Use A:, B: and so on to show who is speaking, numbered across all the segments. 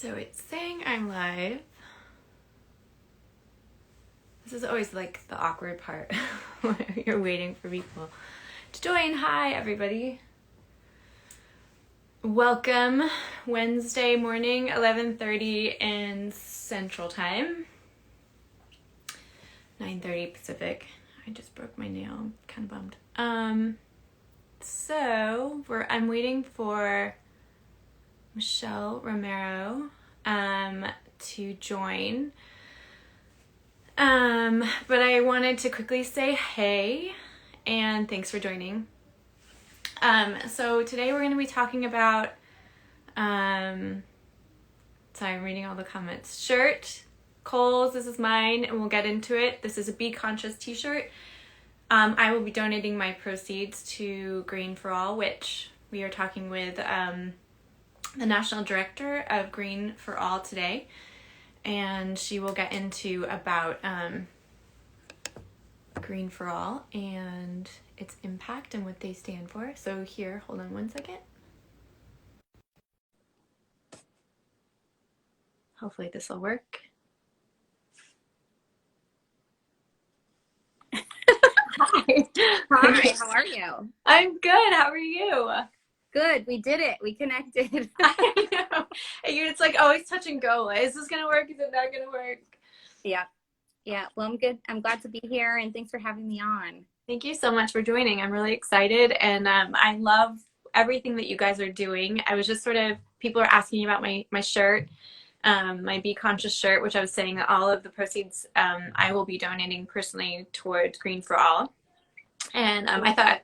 A: So it's saying I'm live. This is always like the awkward part where you're waiting for people to join. Hi, everybody. Welcome. Wednesday morning, 11:30 in Central Time, 9:30 Pacific. I just broke my nail. I'm kind of bummed. I'm waiting for Michelle Romero to join. But I wanted to quickly say hey and thanks for joining. So today we're going to be talking about sorry, I'm reading all the comments. Shirt, Kohl's, this is mine, and we'll get into it. This is a Be Conscious t-shirt. I will be donating my proceeds to Green for All, which we are talking with the National Director of Green for All today, and she will get into about Green for All and its impact and what they stand for. So here, hold on one second. Hopefully this will work. Hi.
B: Hi, how are you?
A: I'm good. How are you?
B: Good. We did it. We connected.
A: I know. It's like always touch and go. Is this going to work? Is it not going to work?
B: Yeah. Well, I'm good. I'm glad to be here, and thanks for having me on.
A: Thank you so much for joining. I'm really excited, and I love everything that you guys are doing. I was just people are asking about my shirt, my Be Conscious shirt, which I was saying that all of the proceeds I will be donating personally towards Green for All. And I thought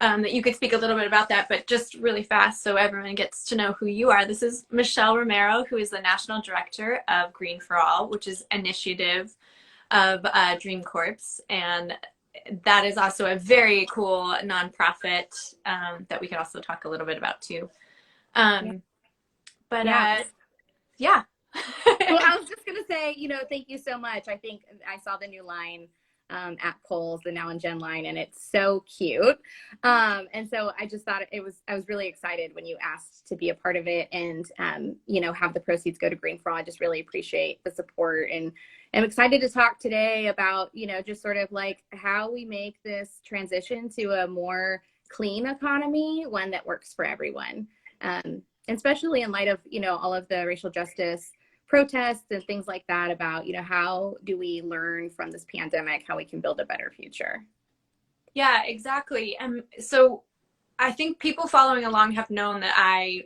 A: that you could speak a little bit about that, but just really fast so everyone gets to know who you are. This is Michelle Romero, who is the National Director of Green for All, which is an initiative of Dream Corps. And that is also a very cool nonprofit that we could also talk a little bit about too. Yeah.
B: Well, I was just going to say, thank you so much. I think I saw the new line at Kohl's, the Now and Jen line, and it's so cute. And so I just thought I was really excited when you asked to be a part of it and, have the proceeds go to Green for All. I just really appreciate the support, and I'm excited to talk today about, just sort of like how we make this transition to a more clean economy, one that works for everyone. Especially in light of, all of the racial justice protests and things like that about, how do we learn from this pandemic, how we can build a better future.
A: Yeah, exactly. So I think people following along have known that I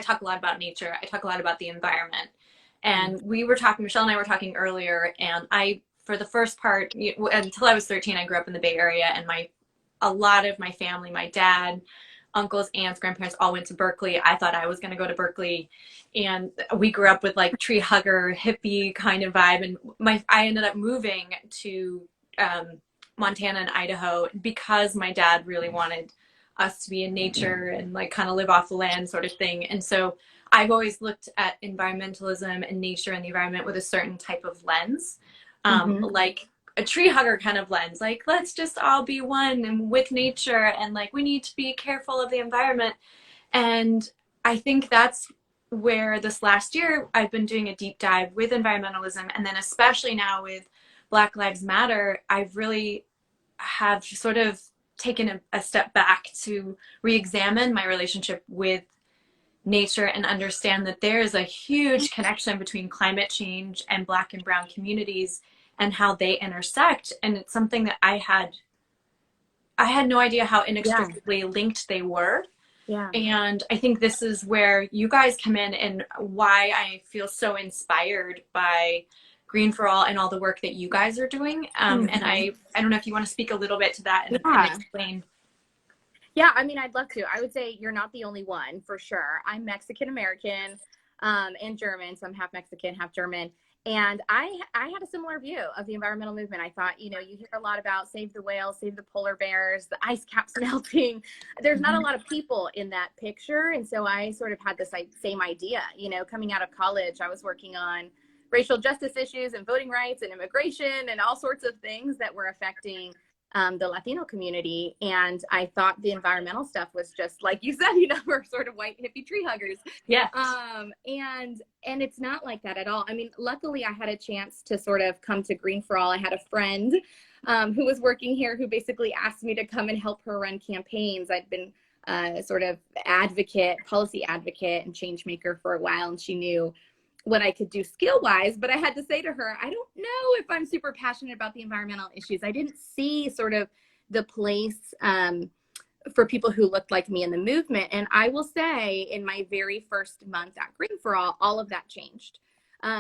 A: talk a lot about nature. I talk a lot about the environment. And Michelle and I were talking earlier, and for the first part, until I was 13, I grew up in the Bay Area, and a lot of my family, my dad, uncles, aunts, grandparents all went to Berkeley. I thought I was going to go to Berkeley, and we grew up with like tree hugger, hippie kind of vibe. And I ended up moving to Montana and Idaho because my dad really wanted us to be in nature and like kind of live off the land sort of thing. And so I've always looked at environmentalism and nature and the environment with a certain type of lens, like a tree hugger kind of lens, like let's just all be one and with nature, and like we need to be careful of the environment. And I think that's where this last year I've been doing a deep dive with environmentalism, and then especially now with Black Lives Matter, I've really have sort of taken a step back to re-examine my relationship with nature and understand that there is a huge connection between climate change and Black and brown communities and how they intersect. And it's something that I had no idea how inextricably linked they were.
B: Yeah.
A: And I think this is where you guys come in, and why I feel so inspired by Green for All and all the work that you guys are doing. And I don't know if you want to speak a little bit to that and explain.
B: Yeah, I mean, I'd love to. I would say you're not the only one, for sure. I'm Mexican-American and German, so I'm half Mexican, half German. And I had a similar view of the environmental movement. I thought, you hear a lot about save the whales, save the polar bears, the ice caps melting. There's not a lot of people in that picture. And so I sort of had this same idea, coming out of college. I was working on racial justice issues and voting rights and immigration and all sorts of things that were affecting the Latino community. And I thought the environmental stuff was just like you said, we're sort of white hippie tree huggers.
A: Yeah.
B: And it's not like that at all. I mean, luckily I had a chance to sort of come to Green for All. I had a friend who was working here who basically asked me to come and help her run campaigns. I'd been sort of policy advocate and change maker for a while, and she knew what I could do skill wise, but I had to say to her, I don't know if I'm super passionate about the environmental issues. I didn't see sort of the place for people who looked like me in the movement. And I will say in my very first month at Green for all of that changed.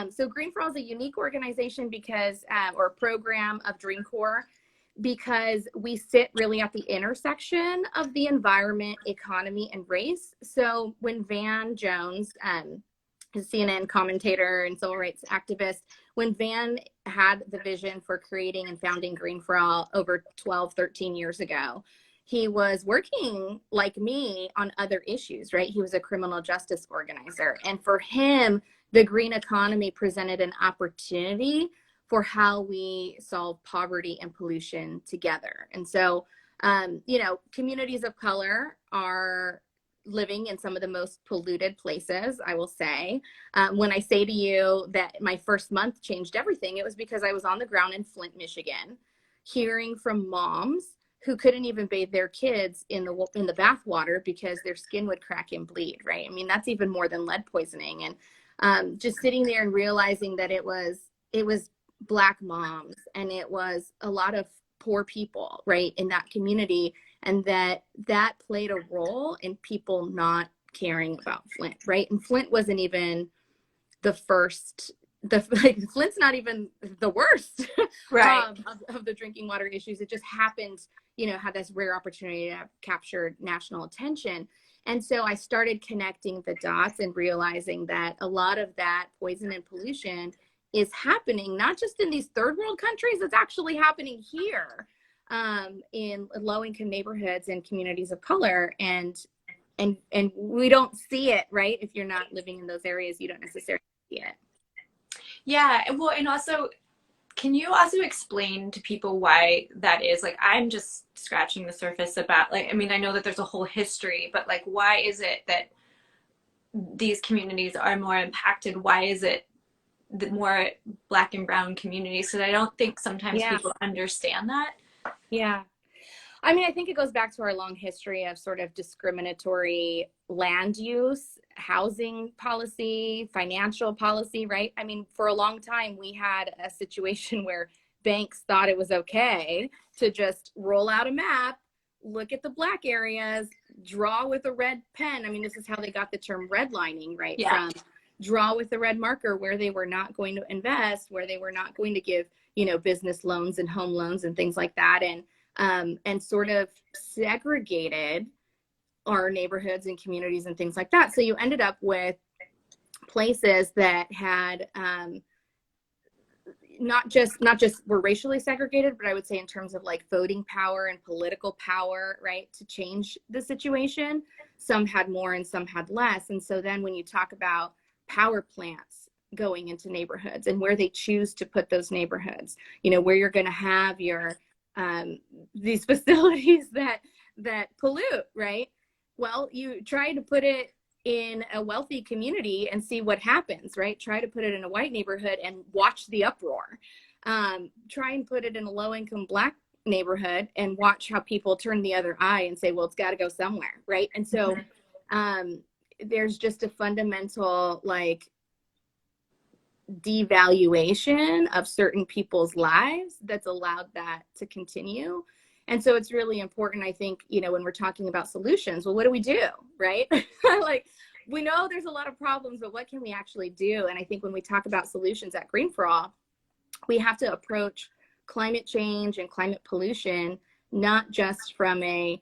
B: So Green for All is a unique organization because, or program of Dream Corps, because we sit really at the intersection of the environment, economy, and race. So when Van Jones, a CNN commentator and civil rights activist, when Van had the vision for creating and founding Green for All over 12, 13 years ago, he was working like me on other issues, right? He was a criminal justice organizer. And for him, the green economy presented an opportunity for how we solve poverty and pollution together. And so, communities of color are living in some of the most polluted places, I will say. When I say to you that my first month changed everything, it was because I was on the ground in Flint, Michigan, hearing from moms who couldn't even bathe their kids in the bath water because their skin would crack and bleed, right? I mean, that's even more than lead poisoning. And just sitting there and realizing that it was Black moms and it was a lot of poor people, right, in that community, and that played a role in people not caring about Flint, right? And Flint wasn't even the first. Flint's not even the worst
A: Right.
B: of the drinking water issues. It just happened, had this rare opportunity to have captured national attention. And so I started connecting the dots and realizing that a lot of that poison and pollution is happening not just in these third world countries, it's actually happening here in low income neighborhoods and communities of color. And we don't see it, right? If you're not living in those areas, you don't necessarily see it.
A: Yeah. Well, and also, can you also explain to people why that is? Like, I'm just scratching the surface about, like, I mean, I know that there's a whole history, but like, why is it that these communities are more impacted? Why is it the more Black and brown communities? Because I don't think sometimes
B: Yeah.
A: people understand that.
B: Yeah. I mean, I think it goes back to our long history of sort of discriminatory land use, housing policy, financial policy, right? I mean, for a long time, we had a situation where banks thought it was okay to just roll out a map, look at the Black areas, draw with a red pen. I mean, this is how they got the term redlining, right?
A: Yeah.
B: From draw with a red marker where they were not going to invest, where they were not going to give, business loans and home loans and things like that. And sort of segregated our neighborhoods and communities and things like that. So you ended up with places that had not just were racially segregated, but I would say in terms of like voting power and political power, right, to change the situation. Some had more and some had less. And so then when you talk about power plants going into neighborhoods and where they choose to put those neighborhoods, where you're going to have your these facilities that pollute, right? Well, you try to put it in a wealthy community and see what happens, right? Try to put it in a white neighborhood and watch the uproar. Try and put it in a low-income Black neighborhood and watch how people turn the other eye and say, well, it's got to go somewhere, right? And so there's just a fundamental devaluation of certain people's lives that's allowed that to continue. And so it's really important, I think, when we're talking about solutions, well, what do we do, right? We know there's a lot of problems, but what can we actually do? And I think when we talk about solutions at Green for All, we have to approach climate change and climate pollution, not just from a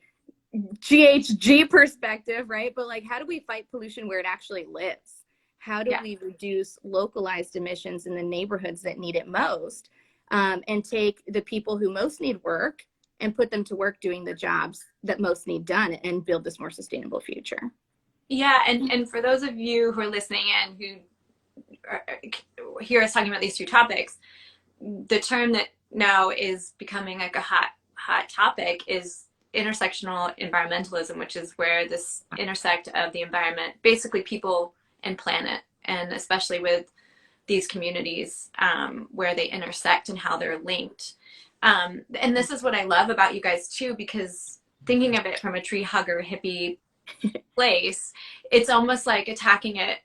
B: GHG perspective, right? But how do we fight pollution where it actually lives? How do we reduce localized emissions in the neighborhoods that need it most, and take the people who most need work and put them to work doing the jobs that most need done and build this more sustainable future?
A: Yeah. And for those of you who are listening in who hear us talking about these two topics, the term that now is becoming like a hot hot topic is intersectional environmentalism, which is where this intersect of the environment, basically people and planet, and especially with these communities where they intersect and how they're linked. And this is what I love about you guys too, because thinking of it from a tree hugger hippie place, it's almost like attacking it,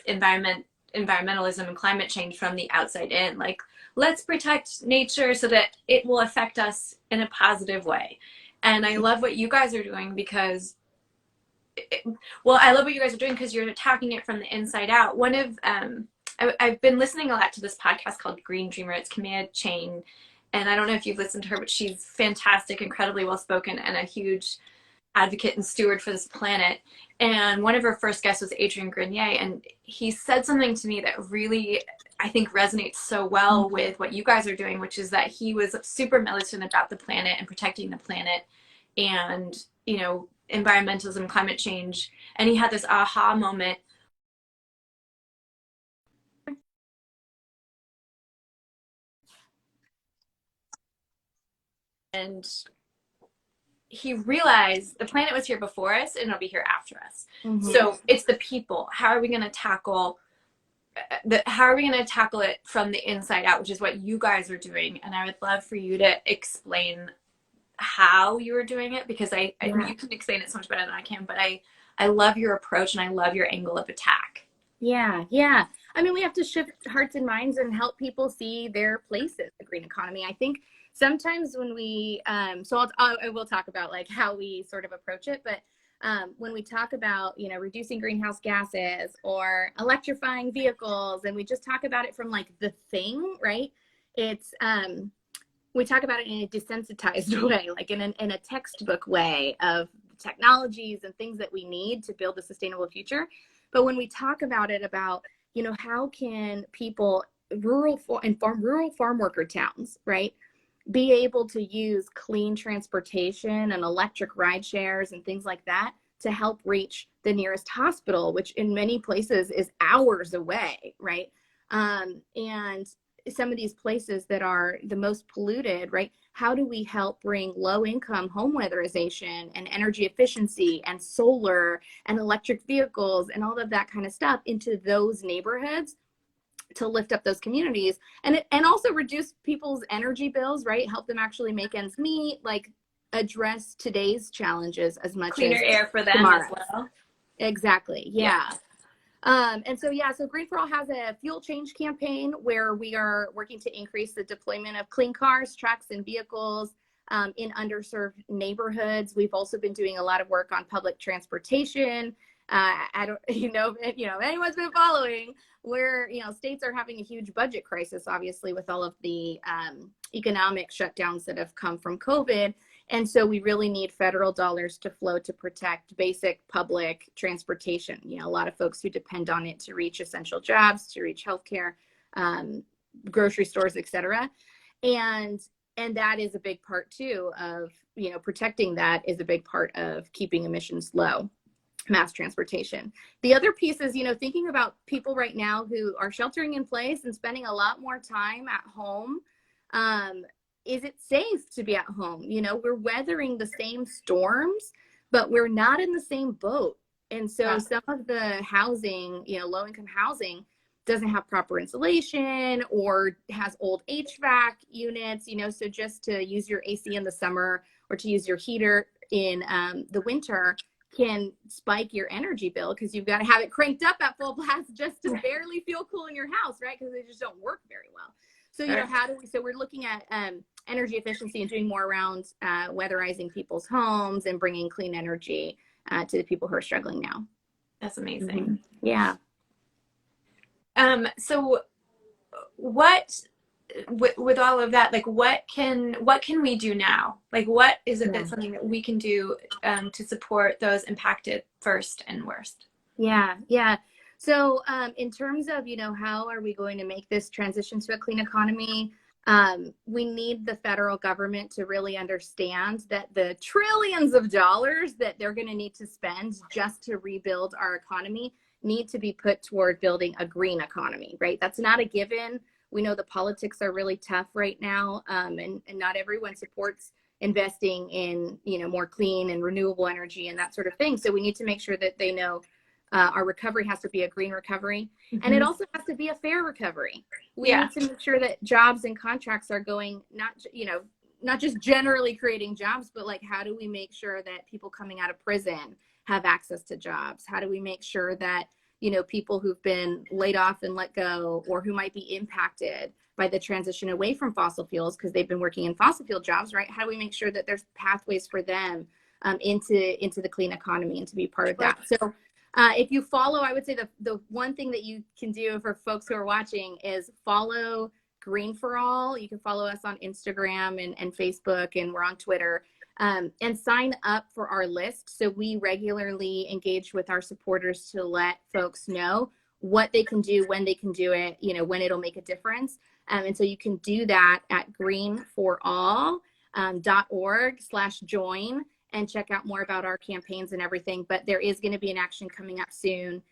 A: environmentalism and climate change from the outside in. Like, let's protect nature so that it will affect us in a positive way. And I love what you guys are doing because I love what you guys are doing because you're attacking it from the inside out. I've been listening a lot to this podcast called Green Dreamer. It's Kamea Chang, and I don't know if you've listened to her, but she's fantastic, incredibly well spoken, and a huge advocate and steward for this planet. And one of her first guests was Adrian Grenier, and he said something to me that really, I think, resonates so well with what you guys are doing, which is that he was super militant about the planet and protecting the planet and, you know, environmentalism, climate change. And he had this aha moment. And he realized the planet was here before us and it'll be here after us. Mm-hmm. So it's the people. How are we going to tackle it from the inside out, which is what you guys are doing. And I would love for you to explain how you are doing it, because I you can explain it so much better than I can, but I love your approach and I love your angle of attack.
B: Yeah. I mean, we have to shift hearts and minds and help people see their place in the green economy. I think sometimes when we, I will talk about like how we sort of approach it, but when we talk about, you know, reducing greenhouse gases or electrifying vehicles, and we just talk about it from like the thing, right? It's, we talk about it in a desensitized way, like in a textbook way of technologies and things that we need to build a sustainable future. But when we talk about it about, you know, how can people, rural farm worker towns, right, be able to use clean transportation and electric ride shares and things like that to help reach the nearest hospital, which in many places is hours away, right? And some of these places that are the most polluted, right? How do we help bring low-income home weatherization and energy efficiency and solar and electric vehicles and all of that kind of stuff into those neighborhoods to lift up those communities and also reduce people's energy bills, right? Help them actually make ends meet, like address today's challenges as much
A: cleaner
B: as
A: air for them
B: tomorrow.
A: As well.
B: Exactly. Yeah. So Green for All has a fuel change campaign where we are working to increase the deployment of clean cars, trucks, and vehicles in underserved neighborhoods. We've also been doing a lot of work on public transportation. I don't, if anyone's been following, where, you know, states are having a huge budget crisis, obviously, with all of the economic shutdowns that have come from COVID. And so we really need federal dollars to flow to protect basic public transportation. You know, a lot of folks who depend on it to reach essential jobs, to reach healthcare, grocery stores, et cetera. And that is a big part too of, you know, protecting that is a big part of keeping emissions low, mass transportation. The other piece is, you know, thinking about people right now who are sheltering in place and spending a lot more time at home. Is it safe to be at home? You know, we're weathering the same storms, but we're not in the same boat. And so some of the housing, you know, low-income housing doesn't have proper insulation or has old HVAC units, you know, so just to use your AC in the summer or to use your heater in the winter can spike your energy bill because you've got to have it cranked up at full blast just to barely feel cool in your house, right? Because they just don't work very well. So, you know, so we're looking at energy efficiency and doing more around weatherizing people's homes and bringing clean energy to the people who are struggling now.
A: That's amazing.
B: Mm-hmm. Yeah.
A: So what, with all of that, like what can we do now? Like, what is it that's something that we can do to support those impacted first and worst?
B: Yeah. So in terms of, you know, how are we going to make this transition to a clean economy? We need the federal government to really understand that the trillions of dollars that they're going to need to spend just to rebuild our economy need to be put toward building a green economy, right? That's not a given. We know the politics are really tough right now, and not everyone supports, investing in, more clean and renewable energy and that sort of thing. So we need to make sure that they know our recovery has to be a green recovery, and it also has to be a fair recovery. We need to make sure that jobs and contracts are going, not just generally creating jobs, but like, how do we make sure that people coming out of prison have access to jobs? How do we make sure that, people who've been laid off and let go, or who might be impacted by the transition away from fossil fuels because they've been working in fossil fuel jobs, right? How do we make sure that there's pathways for them into the clean economy and to be part of that? So if you follow, I would say the one thing that you can do for folks who are watching is follow Green for All. You can follow us on Instagram and Facebook, and we're on Twitter, and sign up for our list. So we regularly engage with our supporters to let folks know what they can do, when they can do it, when it'll make a difference. And so you can do that at greenforall.org/join and check out more about our campaigns and everything. But there is going to be an action coming up soon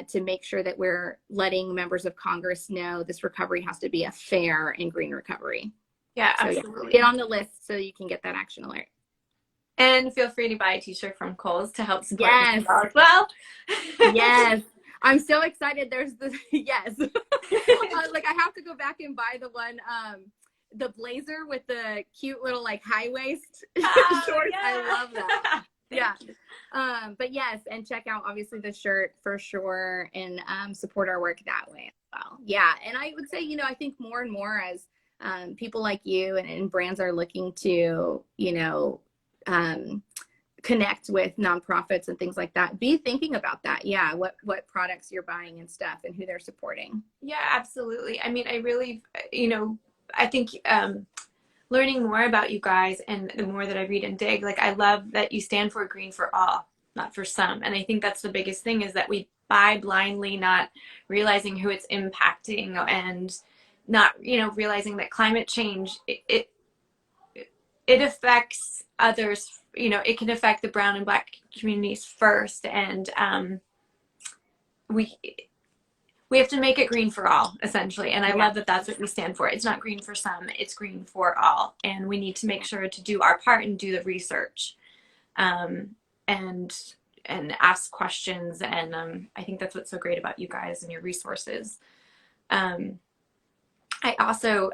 B: to make sure that we're letting members of Congress know this recovery has to be a fair and green recovery.
A: Yeah,
B: so,
A: absolutely.
B: Get on the list so you can get that action alert.
A: And feel free to buy a t-shirt from Kohl's to help support
B: this
A: as well.
B: Yes. I'm so excited. There's the, yes. Like, I have to go back and buy the one, the blazer with the cute little like high waist shorts. Yeah. I love that. Yeah. But yes, and check out obviously the shirt for sure, and support our work that way as well. Yeah. And I would say, I think more and more as people like you and brands are looking to, connect with nonprofits and things like that, be thinking about that. Yeah. What products you're buying and stuff, and who they're supporting.
A: Yeah, absolutely. I mean, I really, I think learning more about you guys, and the more that I read and dig, like, I love that you stand for green for all, not for some. And I think that's the biggest thing, is that we buy blindly, not realizing who it's impacting, and not, realizing that climate change, it affects others. It can affect the brown and black communities first, and we have to make it green for all, essentially. And I love that that's what we stand for. It's not green for some, it's green for all. And we need to make sure to do our part and do the research, and ask questions. And I think that's what's so great about you guys and your resources. I also,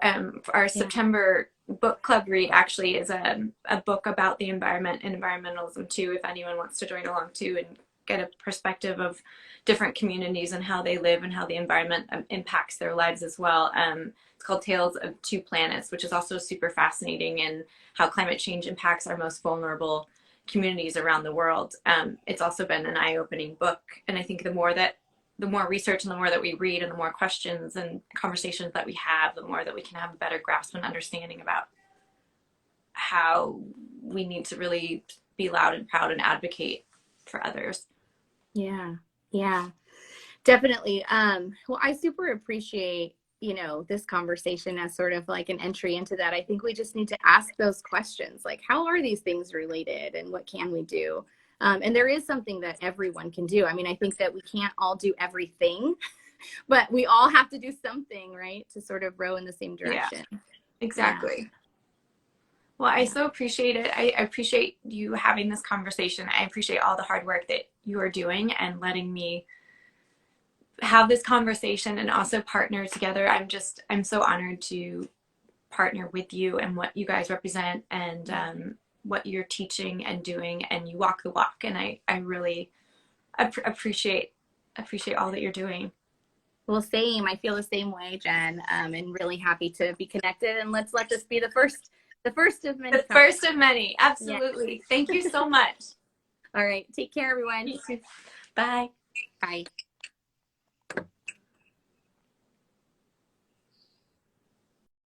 A: our September book club read actually is a book about the environment and environmentalism too, if anyone wants to join along too and get a perspective of different communities and how they live and how the environment impacts their lives as well. It's called Tales of Two Planets, which is also super fascinating, and how climate change impacts our most vulnerable communities around the world. It's also been an eye-opening book, and I think the more research and the more that we read and the more questions and conversations that we have, the more that we can have a better grasp and understanding about how we need to really be loud and proud and advocate for others.
B: Yeah, definitely. Well, I super appreciate, this conversation as sort of like an entry into that. I think we just need to ask those questions, like, how are these things related, and what can we do? And there is something that everyone can do. I mean, I think that we can't all do everything, but we all have to do something, right, to sort of row in the same direction.
A: Yeah, exactly. Yeah. Well, I so appreciate it. I appreciate you having this conversation. I appreciate all the hard work that you are doing and letting me have this conversation and also partner together. I'm so honored to partner with you and what you guys represent, and what you're teaching and doing, and you walk the walk. And I really appreciate all that you're doing.
B: Well, same. I feel the same way, Jen, and really happy to be connected. And let's let this be the first of many.
A: The first of many. Absolutely. Yeah. Thank you so much.
B: All right. Take care, everyone.
A: You too. Bye.
B: Bye.